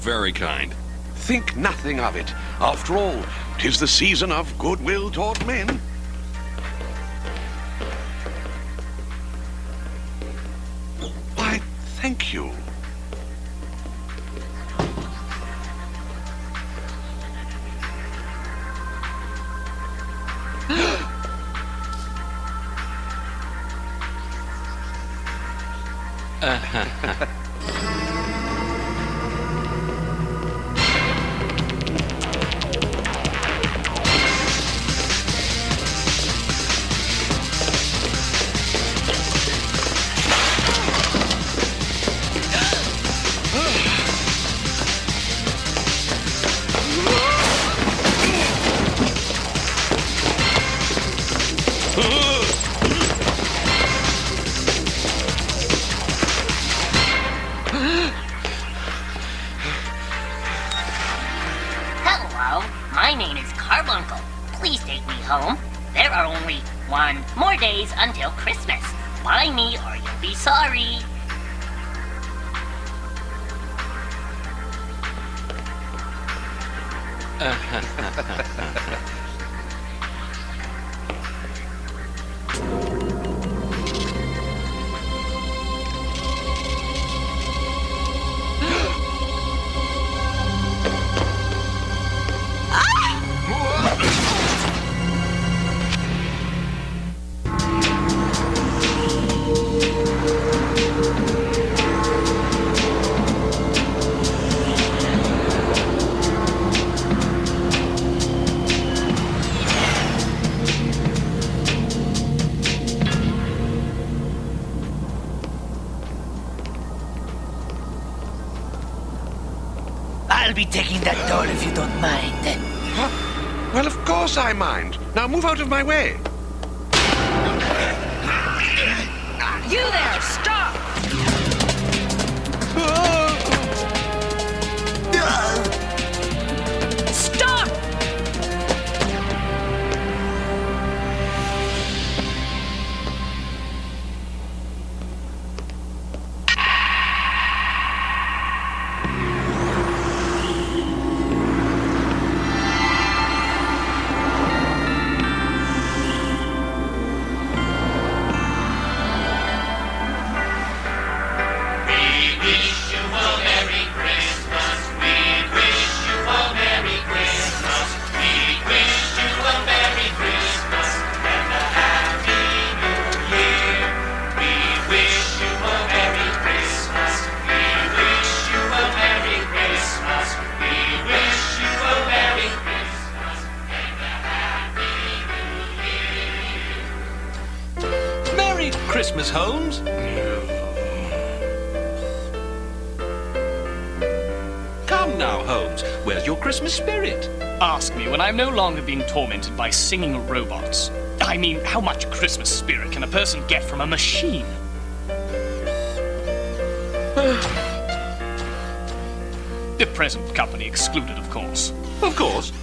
very kind. Think nothing of it. After all, 'tis the season of goodwill toward men. Why, thank you. Hello, my name is Carbuncle. Please take me home. There are only 1 more days until Christmas. Buy me or you'll be sorry. I'll be taking that door if you don't mind. Huh? Well, of course I mind. Now move out of my way. You there, stop! Stop! Christmas, Holmes. Come now, Holmes. Where's your Christmas spirit? Ask me when I'm no longer being tormented by singing robots. I mean, how much Christmas spirit can a person get from a machine? The present company excluded, of course. Of course.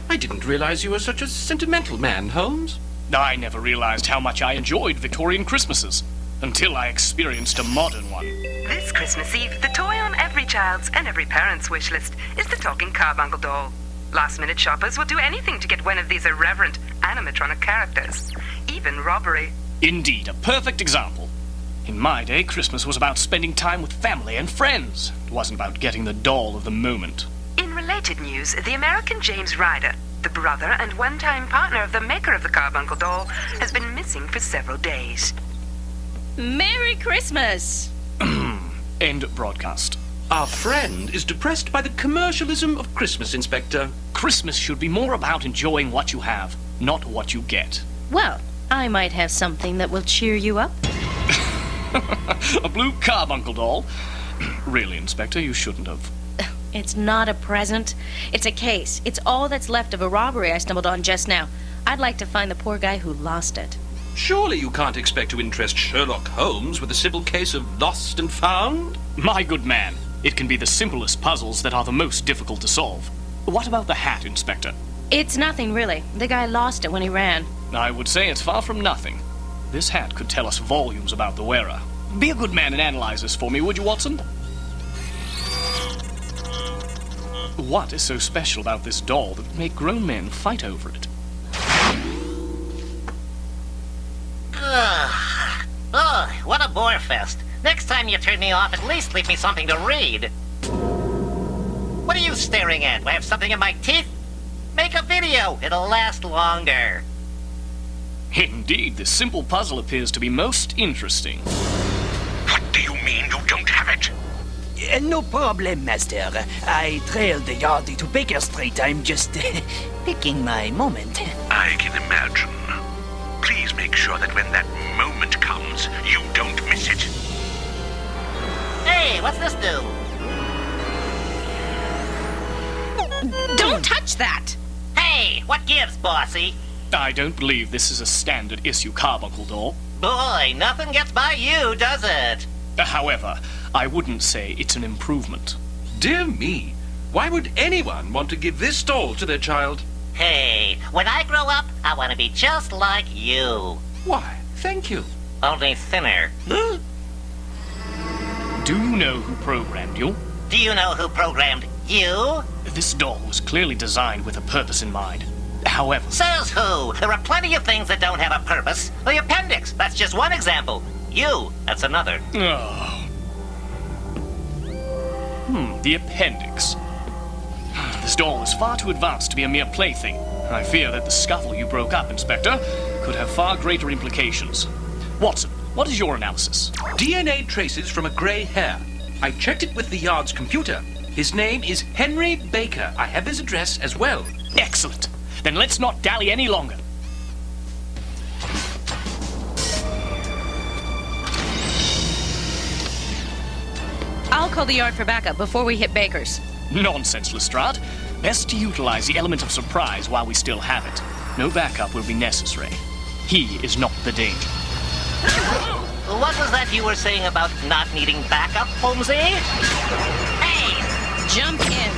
I didn't realize you were such a sentimental man, Holmes. I never realized how much I enjoyed Victorian Christmases until I experienced a modern one. This Christmas Eve, the toy on every child's and every parent's wish list is the talking Carbuncle doll. Last-minute shoppers will do anything to get one of these irreverent animatronic characters. Even robbery. Indeed, a perfect example. In my day, Christmas was about spending time with family and friends. It wasn't about getting the doll of the moment. In related news, the American James Ryder, the brother and one-time partner of the maker of the Carbuncle doll, has been missing for several days. Merry Christmas! End broadcast. Our friend is depressed by the commercialism of Christmas, Inspector. Christmas should be more about enjoying what you have, not what you get. Well, I might have something that will cheer you up. A blue Carbuncle doll? Really, Inspector, you shouldn't have. It's not a present. It's a case. It's all that's left of a robbery I stumbled on just now. I'd like to find the poor guy who lost it. Surely you can't expect to interest Sherlock Holmes with a simple case of lost and found? My good man, it can be the simplest puzzles that are the most difficult to solve. What about the hat, Inspector? It's nothing, really. The guy lost it when he ran. I would say it's far from nothing. This hat could tell us volumes about the wearer. Be a good man and analyze this for me, would you, Watson? What is so special about this doll that would make grown men fight over it? Oh, what a bore fest. Next time you turn me off, at least leave me something to read. What are you staring at? Do I have something in my teeth? Make a video. It'll last longer. Indeed, this simple puzzle appears to be most interesting. What do you mean you don't have it? No problem, Master. I trailed the Yardie to Baker Street. I'm just picking my moment. I can imagine. Please make sure that when that moment comes, you don't miss it. Hey, what's this do? Don't touch that! Hey, what gives, bossy? I don't believe this is a standard issue carbuncle doll. Boy, nothing gets by you, does it? However, I wouldn't say it's an improvement. Dear me, why would anyone want to give this doll to their child? Hey, when I grow up, I want to be just like you. Why, thank you. Only thinner. Do you know who programmed you? Do you know who programmed you? This doll was clearly designed with a purpose in mind. However, Says who? There are plenty of things that don't have a purpose. The appendix, that's just one example. You, that's another. The appendix. This doll is far too advanced to be a mere plaything. I fear that the scuffle you broke up, Inspector, could have far greater implications. Watson, what is your analysis? DNA traces from a grey hair. I checked it with the Yard's computer. His name is Henry Baker. I have his address as well. Excellent. Then let's not dally any longer. I'll call the Yard for backup before we hit Baker's. Nonsense, Lestrade. Best to utilize the element of surprise while we still have it. No backup will be necessary. He is not the danger. What was that you were saying about not needing backup, Holmesy? Hey! Jump in.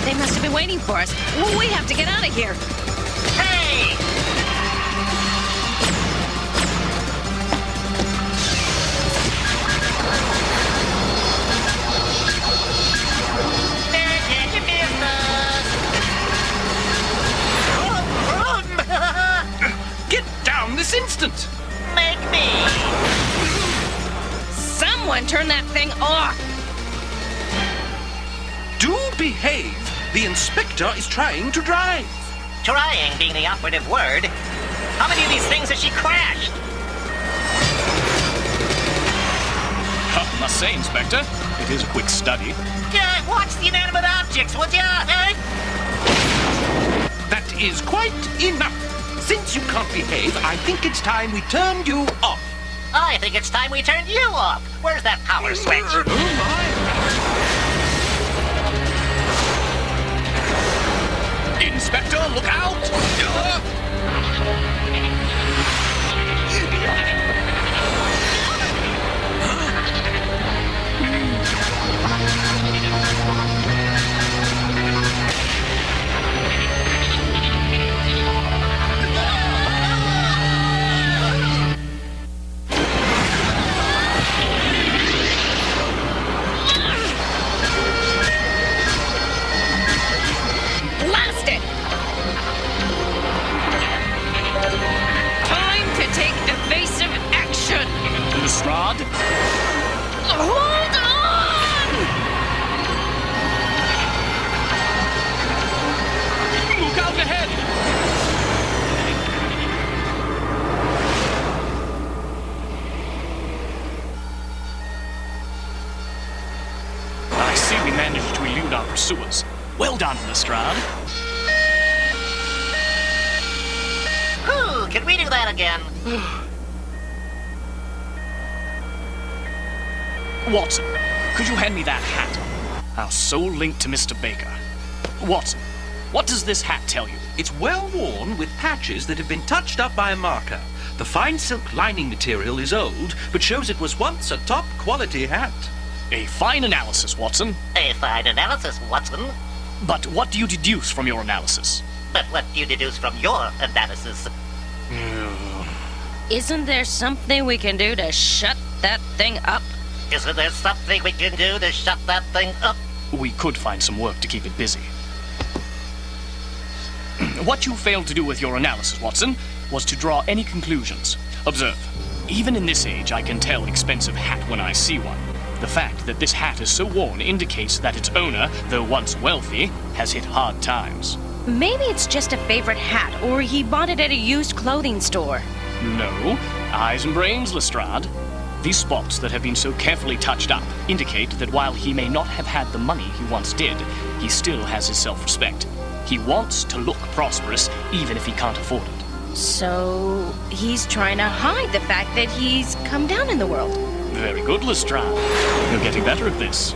They must have been waiting for us. We have to get out of here. Hey! Get down this instant! Make me! Someone turn that thing off. Do behave! The inspector is trying to drive. Trying being the operative word. How many of these things has she crashed? I must say, Inspector, it is a quick study. Yeah, watch the inanimate objects, would ya? Eh? That is quite enough. Since you can't behave, I think it's time we turned you off. I think it's time we turned you off. Where's that power switch? Inspector, look out! Blast it! Time to take evasive action. Lestrade? Hold on! Look out ahead! I see we managed to elude our pursuers. Well done, Lestrade. Whew, can we do that again? Watson, could you hand me that hat? Our sole link to Mr. Baker. Watson, what does this hat tell you? It's well worn with patches that have been touched up by a marker. The fine silk lining material is old, but shows it was once a top quality hat. A fine analysis, Watson. A fine analysis, Watson. But what do you deduce from your analysis? But what do you deduce from your analysis? Isn't there something we can do to shut that thing up? Isn't there something we can do to shut that thing up? We could find some work to keep it busy. What you failed to do with your analysis, Watson, was to draw any conclusions. Observe. Even in this age, I can tell expensive hat when I see one. The fact that this hat is so worn indicates that its owner, though once wealthy, has hit hard times. Maybe it's just a favorite hat, or he bought it at a used clothing store. No. Eyes and brains, Lestrade. These spots that have been so carefully touched up indicate that while he may not have had the money he once did, he still has his self-respect. He wants to look prosperous, even if he can't afford it. So he's trying to hide the fact that he's come down in the world. Very good, Lestrade. You're getting better at this.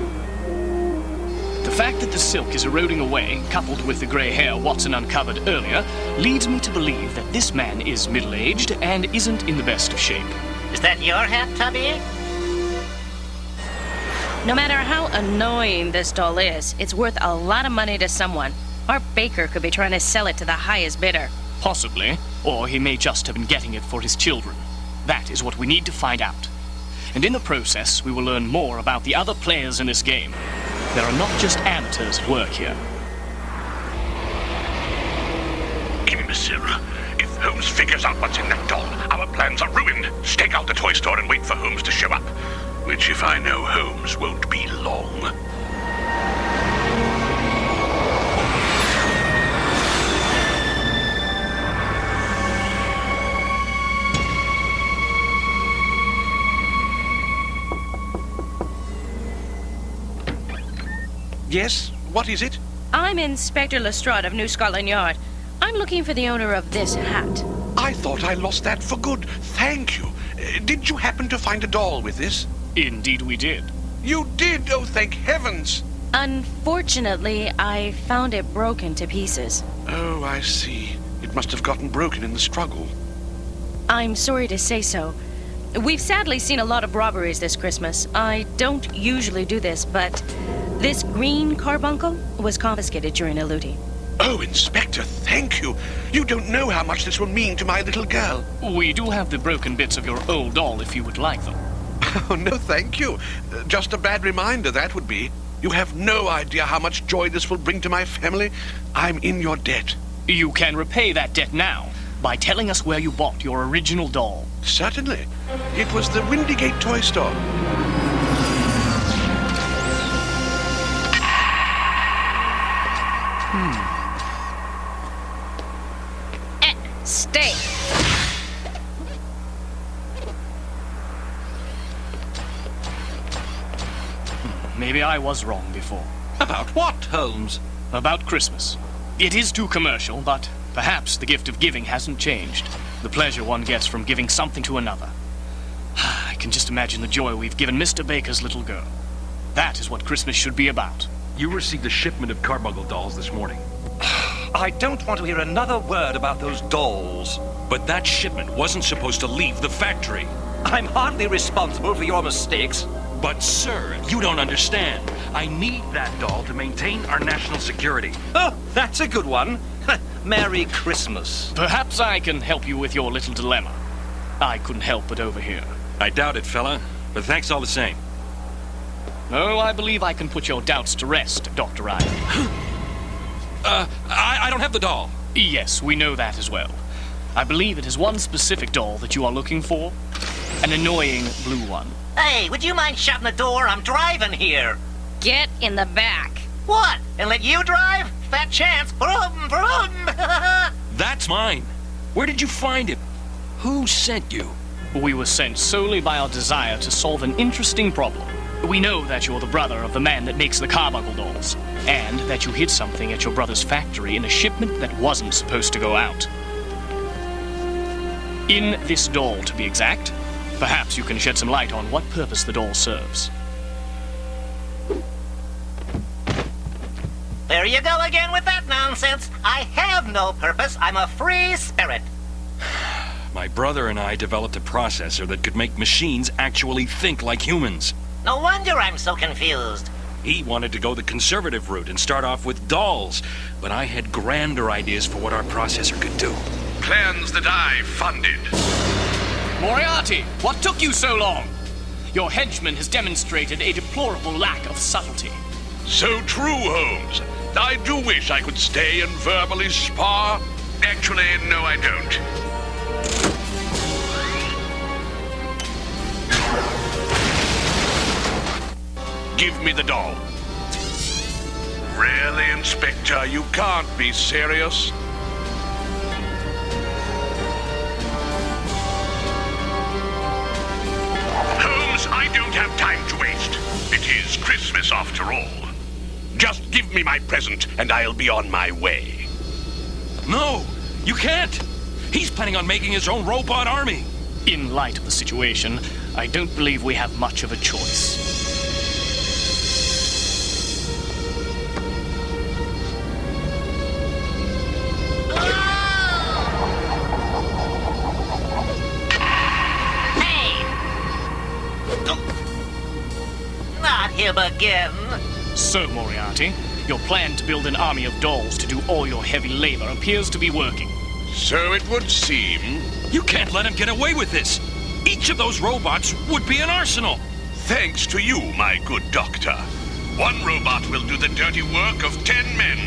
The fact that the silk is eroding away, coupled with the grey hair Watson uncovered earlier, leads me to believe that this man is middle-aged and isn't in the best of shape. Is that your hat, Tubby? No matter how annoying this doll is, it's worth a lot of money to someone. Our baker could be trying to sell it to the highest bidder. Possibly, or he may just have been getting it for his children. That is what we need to find out. And in the process, we will learn more about the other players in this game. There are not just amateurs at work here. Imbecile. If Holmes figures out what's in that doll, our plans are ruined. Stake out the toy store and wait for Holmes to show up. Which, if I know Holmes, won't be long. Yes? What is it? I'm Inspector Lestrade of New Scotland Yard. I'm looking for the owner of this hat. I thought I lost that for good. Thank you. Did you happen to find a doll with this? Indeed we did. You did? Oh, thank heavens. Unfortunately, I found it broken to pieces. Oh, I see. It must have gotten broken in the struggle. I'm sorry to say so. We've sadly seen a lot of robberies this Christmas. I don't usually do this, but this green carbuncle was confiscated during a looting. Oh, Inspector, thank you. You don't know how much this will mean to my little girl. We do have the broken bits of your old doll if you would like them. Oh, no, thank you. Just a bad reminder, that would be. You have no idea how much joy this will bring to my family. I'm in your debt. You can repay that debt now by telling us where you bought your original doll. Certainly. It was the Windygate toy store. Stay. Maybe I was wrong before. About what, Holmes? About Christmas. It is too commercial, but perhaps the gift of giving hasn't changed. The pleasure one gets from giving something to another. I can just imagine the joy we've given Mr. Baker's little girl. That is what Christmas should be about. You received a shipment of Carbuncle dolls this morning. I don't want to hear another word about those dolls. But that shipment wasn't supposed to leave the factory. I'm hardly responsible for your mistakes. But, sir, you don't understand. I need that doll to maintain our national security. Oh, that's a good one. Merry Christmas. Perhaps I can help you with your little dilemma. I couldn't help but overhear. I doubt it, fella, but thanks all the same. Oh, I believe I can put your doubts to rest, Dr. Ryan. I don't have the doll. Yes, we know that as well. I believe it is one specific doll that you are looking for. An annoying blue one. Hey, would you mind shutting the door? I'm driving here. Get in the back. What? And let you drive? Fat chance. Vroom, vroom. That's mine. Where did you find it? Who sent you? We were sent solely by our desire to solve an interesting problem. We know that you're the brother of the man that makes the Carbuncle dolls, and that you hid something at your brother's factory in a shipment that wasn't supposed to go out. In this doll, to be exact. Perhaps you can shed some light on what purpose the doll serves. There you go again with that nonsense. I have no purpose. I'm a free spirit. My brother and I developed a processor that could make machines actually think like humans. No wonder I'm so confused. He wanted to go the conservative route and start off with dolls, but I had grander ideas for what our processor could do. Plans that I funded. Moriarty, what took you so long? Your henchman has demonstrated a deplorable lack of subtlety. So true, Holmes. I do wish I could stay and verbally spar. Actually, no, I don't. Give me the doll. Really, Inspector? You can't be serious. Holmes, I don't have time to waste. It is Christmas after all. Just give me my present and I'll be on my way. No, you can't. He's planning on making his own robot army. In light of the situation, I don't believe we have much of a choice. Not him again. So, Moriarty, your plan to build an army of dolls to do all your heavy labor appears to be working. So it would seem. You can't let him get away with this. Each of those robots would be an arsenal. Thanks to you, my good doctor. One robot will do the dirty work of 10 men.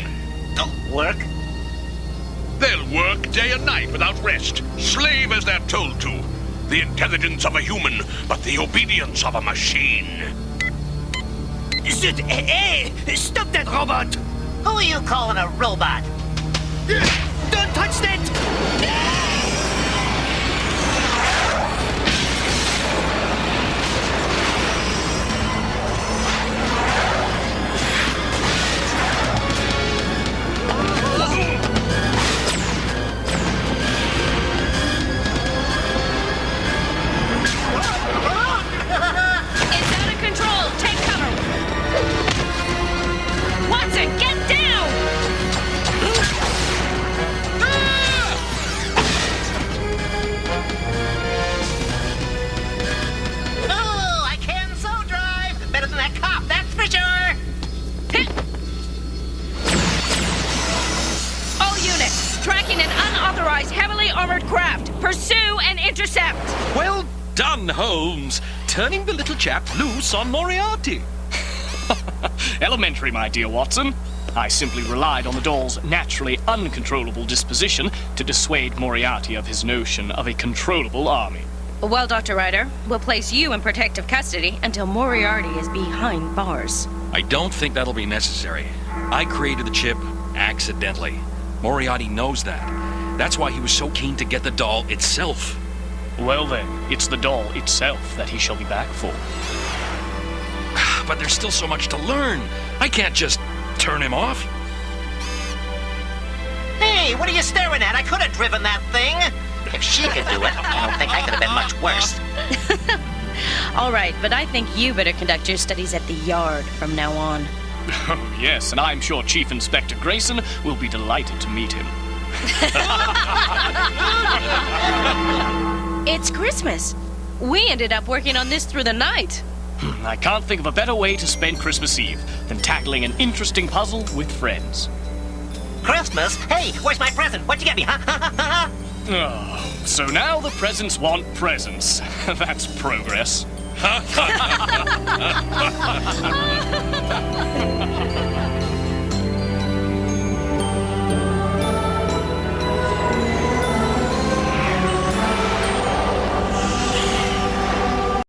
Work? They'll work day and night without rest, slave as they're told to. The intelligence of a human, but the obedience of a machine. Zut! Hey! Stop that robot! Who are you calling a robot? Don't touch that! It's out of control. Take cover. Watson, get down! Oh, I can so drive. Better than that cop, that's for sure. All units, tracking an unauthorized heavily armored craft. Pursue and intercept. Well done, Holmes. Turning the little chap loose on Moriarty. Elementary, my dear Watson. I simply relied on the doll's naturally uncontrollable disposition to dissuade Moriarty of his notion of a controllable army. Well, Dr. Ryder, we'll place you in protective custody until Moriarty is behind bars. I don't think that'll be necessary. I created the chip accidentally. Moriarty knows that. That's why he was so keen to get the doll itself. Well then, it's the doll itself that he shall be back for. But there's still so much to learn. I can't just turn him off. Hey, what are you staring at? I could have driven that thing. If she could do it, I don't think I could have been much worse. All right, but I think you better conduct your studies at the yard from now on. Oh, yes, and I'm sure Chief Inspector Grayson will be delighted to meet him. It's Christmas. We ended up working on this through the night. I can't think of a better way to spend Christmas Eve than tackling an interesting puzzle with friends. Christmas? Hey, where's my present? What'd you get me, huh? Oh, so now the presents want presents. That's progress.